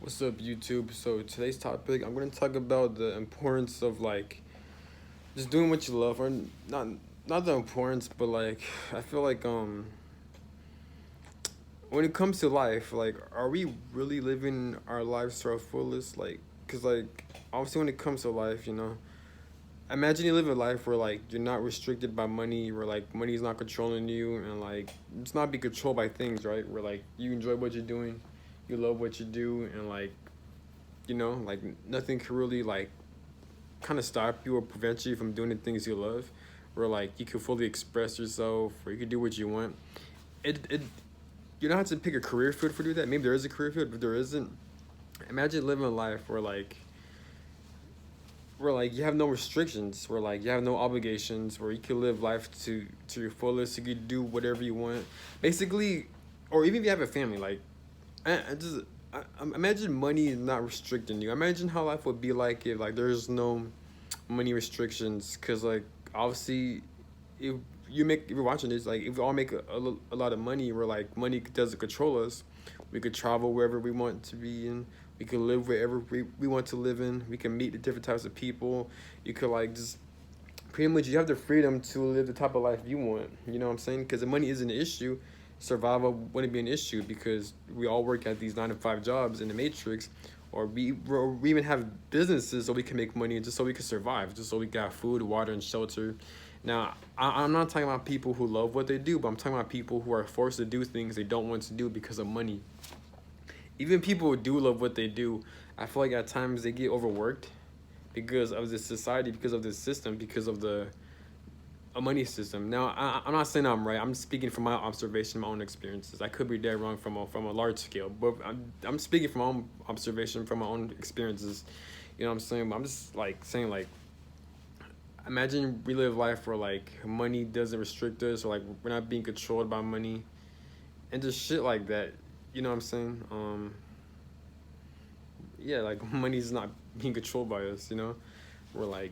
What's up, YouTube? So today's topic, I'm gonna talk about the importance of just doing what you love, or not the importance, but I feel like when it comes to life, are we really living our lives to our fullest? Cause obviously when it comes to life, imagine you live a life where you're not restricted by money, where money is not controlling you, and it's not be controlled by things, right? Where you enjoy what you're doing, you love what you do, and nothing can really kind of stop you or prevent you from doing the things you love, where you can fully express yourself, or you can do what you want. It You don't have to pick a career field for do that. Maybe there is a career field, but there isn't. Imagine living a life where you have no restrictions, where you have no obligations, where you can live life to your fullest. You can do whatever you want, basically, or even if you have a family, imagine money is not restricting you. Imagine how life would be like if there's no money restrictions, because obviously if if you're watching this, if we all make a lot of money, where money doesn't control us, we could travel wherever we want to be in, we can live wherever we want to live in, we can meet the different types of people. You could just pretty much you have the freedom to live the type of life you want. You know what I'm saying? Because the money isn't an issue, survival wouldn't be an issue, because we all work at these 9 to 5 jobs in the matrix, or we even have businesses so we can make money, just so we can survive, just so we got food, water, and shelter. Now, I'm not talking about people who love what they do, but I'm talking about people who are forced to do things they don't want to do because of money. Even people who do love what they do, I feel like at times they get overworked because of this society, because of this system, because of the a money system. Now, I'm not saying I'm right. I'm speaking from my observation, my own experiences. I could be dead wrong from a large scale, but I'm speaking from my own observation, from my own experiences. You know what I'm saying? I'm just saying imagine we live life where money doesn't restrict us, or we're not being controlled by money, and just shit like that. You know what I'm saying? Yeah, money's not being controlled by us. We're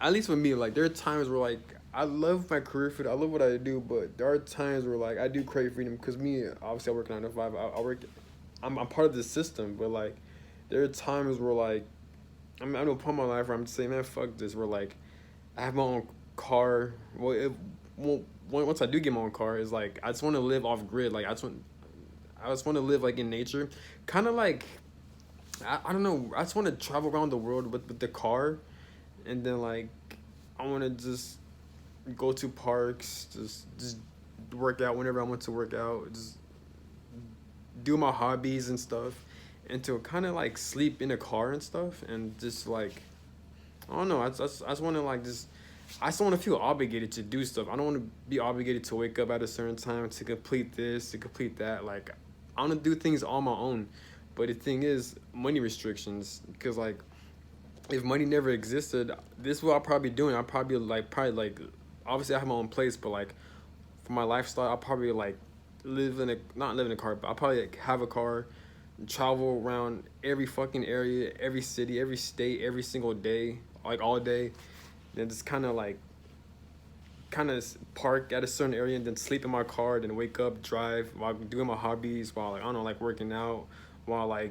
at least with me, there are times where I love my career field, I love what I do, but there are times where I do crave freedom, because me, obviously I work 9 to 5. I work, I'm part of the system, but there are times where I'm at a point in my life where I'm just saying, man, fuck this. Where I have my own car. Well, once I do get my own car, is I just want to live off grid. I just want to live in nature, kind of I don't know. I just want to travel around the world with the car, and then I want to just go to parks, just work out whenever I want to work out, just do my hobbies and stuff, and to kind of sleep in a car and stuff, and just I don't know. I just want to just. I just want to feel obligated to do stuff. I don't want to be obligated to wake up at a certain time to complete this, to complete that. I want to do things on my own. But the thing is, money restrictions. Because if money never existed, this is what I'll probably be doing. I'll probably obviously I have my own place, but for my lifestyle, I'll probably live in a not live in a car, but I'll probably have a car, travel around every fucking area, every city, every state, every single day, all day. Then just kind of park at a certain area, and then sleep in my car, then wake up, drive while doing my hobbies, while I don't know, working out, while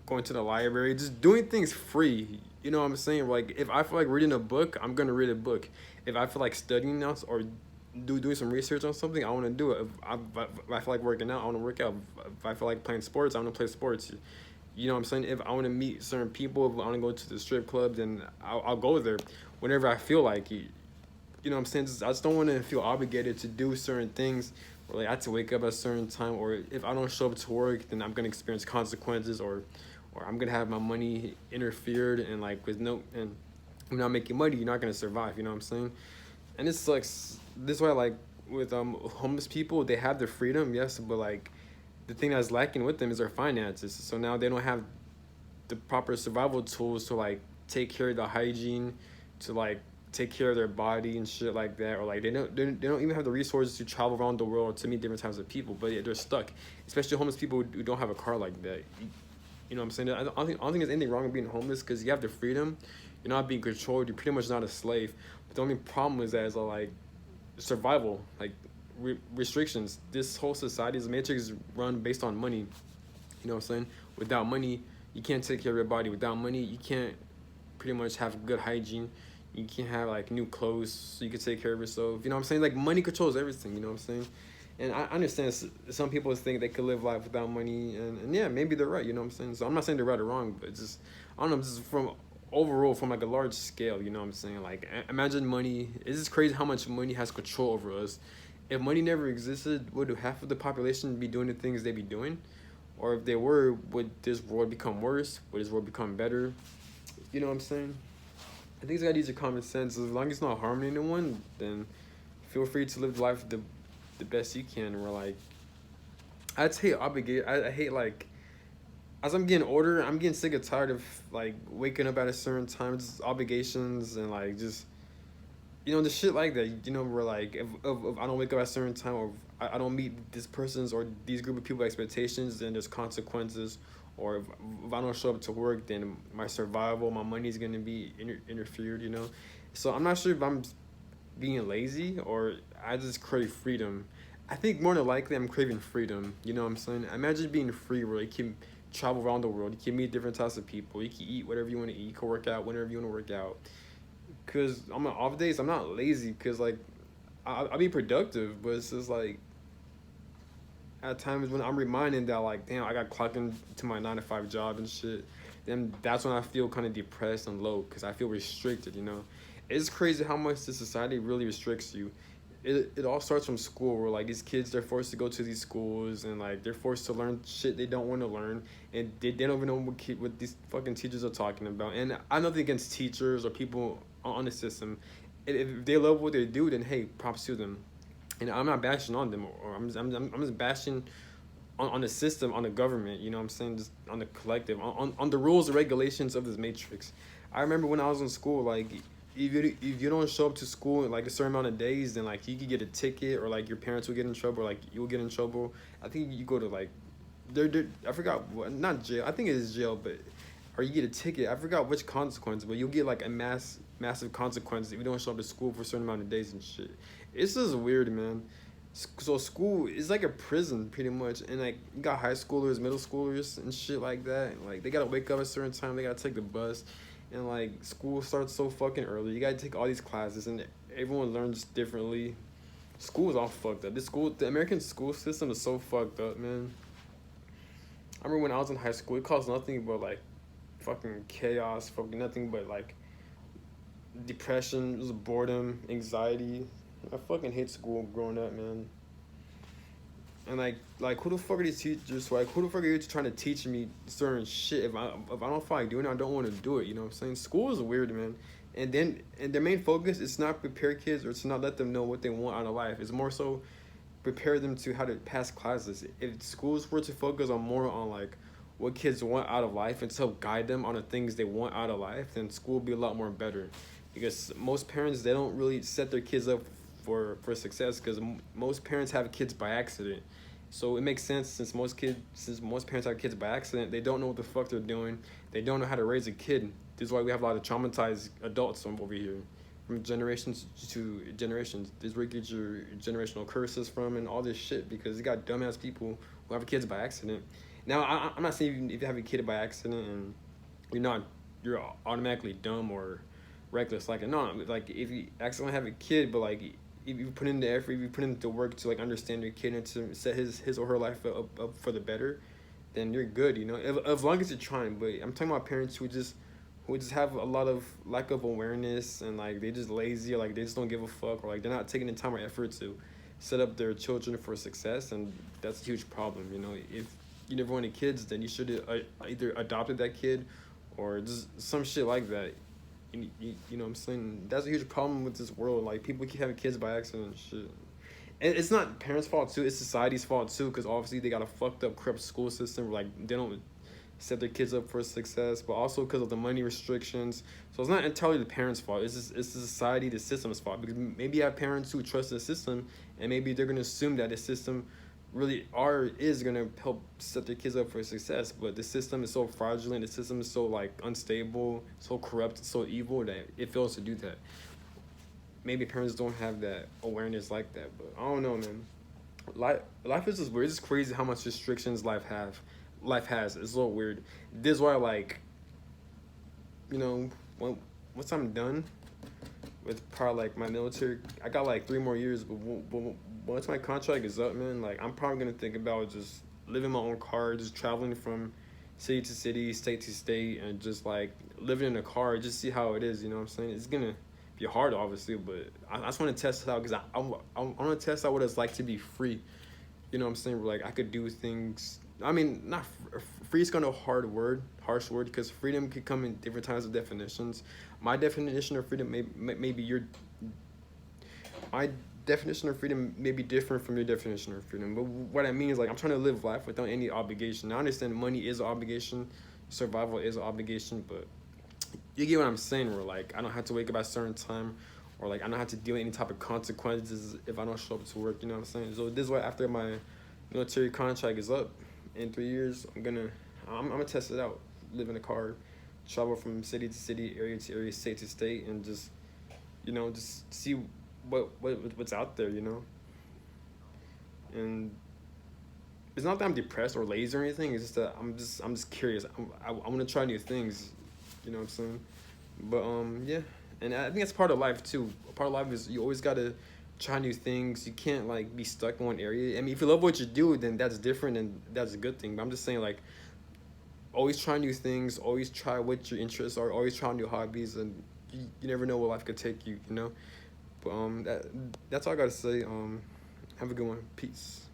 going to the library, just doing things free. You know what I'm saying? If I feel like reading a book, I'm gonna read a book. If I feel like studying now, or doing some research on something, I want to do it. If I feel like working out, I want to work out. If I feel like playing sports, I want to play sports. You know what I'm saying? If I want to meet certain people, if I want to go to the strip club, then I'll go there whenever I feel like it. You know what I'm saying? I just don't want to feel obligated to do certain things, or I have to wake up at a certain time, or if I don't show up to work, then I'm gonna experience consequences, or I'm gonna have my money interfered, and with no, and if you're not making money, you're not gonna survive. You know what I'm saying? And it's this way, with homeless people, they have their freedom, yes, but the thing that's lacking with them is their finances. So now they don't have the proper survival tools to take care of the hygiene, to take care of their body and shit like that, or they don't even have the resources to travel around the world to meet different types of people. But yeah, they're stuck, especially homeless people who don't have a car like that. You know what I'm saying? I don't think there's anything wrong with being homeless, because you have the freedom, you're not being controlled, you're pretty much not a slave. But the only problem is that survival, restrictions. This whole society's matrix is run based on money. You know what I'm saying? without money, you can't take care of your body. Without money, you can't pretty much have good hygiene. You can't have like new clothes so you can take care of yourself. You know what I'm saying? Like money controls everything. You know what I'm saying? And I understand some people think they could live life without money, and yeah, maybe they're right. You know what I'm saying? So I'm not saying they're right or wrong, but just I don't know, just from overall from like a large scale. You know what I'm saying? Like imagine money. It's just crazy how much money has control over us. If money never existed, would half of the population be doing the things they be doing? Or if they were, would this world become worse? Would this world become better? You know what I'm saying? I think it's gotta use your common sense. As long as it's not harming anyone, then feel free to live life the best you can. Or like, I just hate obligate. I hate like, as I'm getting older, I'm getting sick and tired of like waking up at a certain time, just obligations and like just the shit like that. Where like if I don't wake up at a certain time, or if I don't meet this person's or these group of people expectations, then there's consequences. Or if I don't show up to work, then my survival, my money's gonna be interfered. So I'm not sure if I'm being lazy or I just crave freedom. I think more than likely I'm craving freedom. You know what I'm saying? Imagine being free where you can travel around the world. You can meet different types of people. You can eat whatever you want to eat. You can work out whenever you want to work out. Because on my off days, I'm not lazy because, like, I'll be productive. But it's just, like, at times when I'm reminded that, like, damn, I got clocked into my 9 to 5 job and shit, then that's when I feel kind of depressed and low because I feel restricted. It's crazy how much the society really restricts you. It all starts from school where like these kids, they're forced to go to these schools and like they're forced to learn shit they don't want to learn, and they don't even know what these fucking teachers are talking about. And I'm nothing against teachers or people on the system. If they love what they do, then hey, props to them. And I'm not bashing on them, or I'm just bashing on the system, on the government. You know what I'm saying? Just on the collective, on the rules and regulations of this matrix. I remember when I was in school, like if you don't show up to school in like a certain amount of days, then like you could get a ticket, or like your parents will get in trouble, or like you'll get in trouble. I think you go to like I forgot what, not jail. I think it is jail, but or you get a ticket. I forgot which consequence, but you'll get like a massive consequence if you don't show up to school for a certain amount of days and shit. It's just weird, man. So school is like a prison pretty much, and like you got high schoolers, middle schoolers, and shit like that. And, like they gotta wake up at a certain time, they gotta take the bus, and like school starts so fucking early. You gotta take all these classes, and everyone learns differently. School is all fucked up. The American school system is so fucked up, man. I remember when I was in high school, it caused nothing but like fucking chaos, fucking nothing but like depression, just boredom, anxiety. I fucking hate school growing up, man. And like who the fuck are these teachers? Like who the fuck are you trying to teach me certain shit? If I don't feel like doing it, I don't want to do it. You know what I'm saying? School is weird, man. And their main focus is not prepare kids or to not let them know what they want out of life. It's more so prepare them to how to pass classes. If schools were to focus on more on like what kids want out of life and to help guide them on the things they want out of life, then school would be a lot more better. Because most parents, they don't really set their kids up for success, because most parents have kids by accident. So it makes sense, since most parents have kids by accident, they don't know what the fuck they're doing. They don't know how to raise a kid. This is why we have a lot of traumatized adults over here, from generations to generations. This is where you get your generational curses from and all this shit, because you got dumbass people who have kids by accident. Now I'm not saying if you have a kid by accident and you're automatically dumb or reckless. Like no, like if you accidentally have a kid, but like if you put in the effort, if you put in the work to like understand your kid and to set his or her life up for the better, then you're good. As long as you're trying. But I'm talking about parents who just have a lot of lack of awareness, and like they just lazy, or like they just don't give a fuck, or like they're not taking the time or effort to set up their children for success, and that's a huge problem. If you never wanted kids, then you should have either adopted that kid or just some shit like that. You know what I'm saying? That's a huge problem with this world. Like, people keep having kids by accident and shit. And it's not parents' fault, too. It's society's fault, too, because obviously they got a fucked up, corrupt school system where, like, they don't set their kids up for success, but also because of the money restrictions. So it's not entirely the parents' fault. It's the society, the system's fault. Because maybe you have parents who trust the system, and maybe they're going to assume that the system really is going to help set their kids up for success, but the system is so fraudulent, the system is so like unstable, so corrupt, so evil that it fails to do that. Maybe parents don't have that awareness like that, but I don't know, man. Life is just weird. It's just crazy how much restrictions life have. life has. It's a little weird. This is why, like, you know, when once I'm done with probably like my military, I got like 3 more years. But once my contract is up, man, like I'm probably gonna think about just living my own car, just traveling from city to city, state to state, and just like living in a car, just see how it is. You know what I'm saying? It's gonna be hard, obviously, but I just want to test it out because I want to test out what it's like to be free. You know what I'm saying? Where, like I could do things. I mean, not free is kind of a harsh word, because freedom could come in different kinds of definitions. My definition of freedom maybe your my definition of freedom may be different from your definition of freedom. But what I mean is, like, I'm trying to live life without any obligation. I understand money is an obligation, survival is an obligation, but you get what I'm saying. Where like I don't have to wake up at a certain time, or like I don't have to deal with any type of consequences if I don't show up to work. You know what I'm saying? So this is why after my military contract is up in 3 years, I'm gonna test it out. Live in a car, travel from city to city, area to area, state to state, and just just see what's out there. And it's not that I'm depressed or lazy or anything. It's just that I'm just curious. I want to try new things. You know what I'm saying? But yeah, and I think that's part of life too. Part of life is you always gotta try new things. You can't like be stuck in one area. I mean, if you love what you do, then that's different and that's a good thing. But I'm just saying, like, always try new things. Always try what your interests are. Always try new hobbies, and you never know where life could take you. But that's all I gotta say. Have a good one. Peace.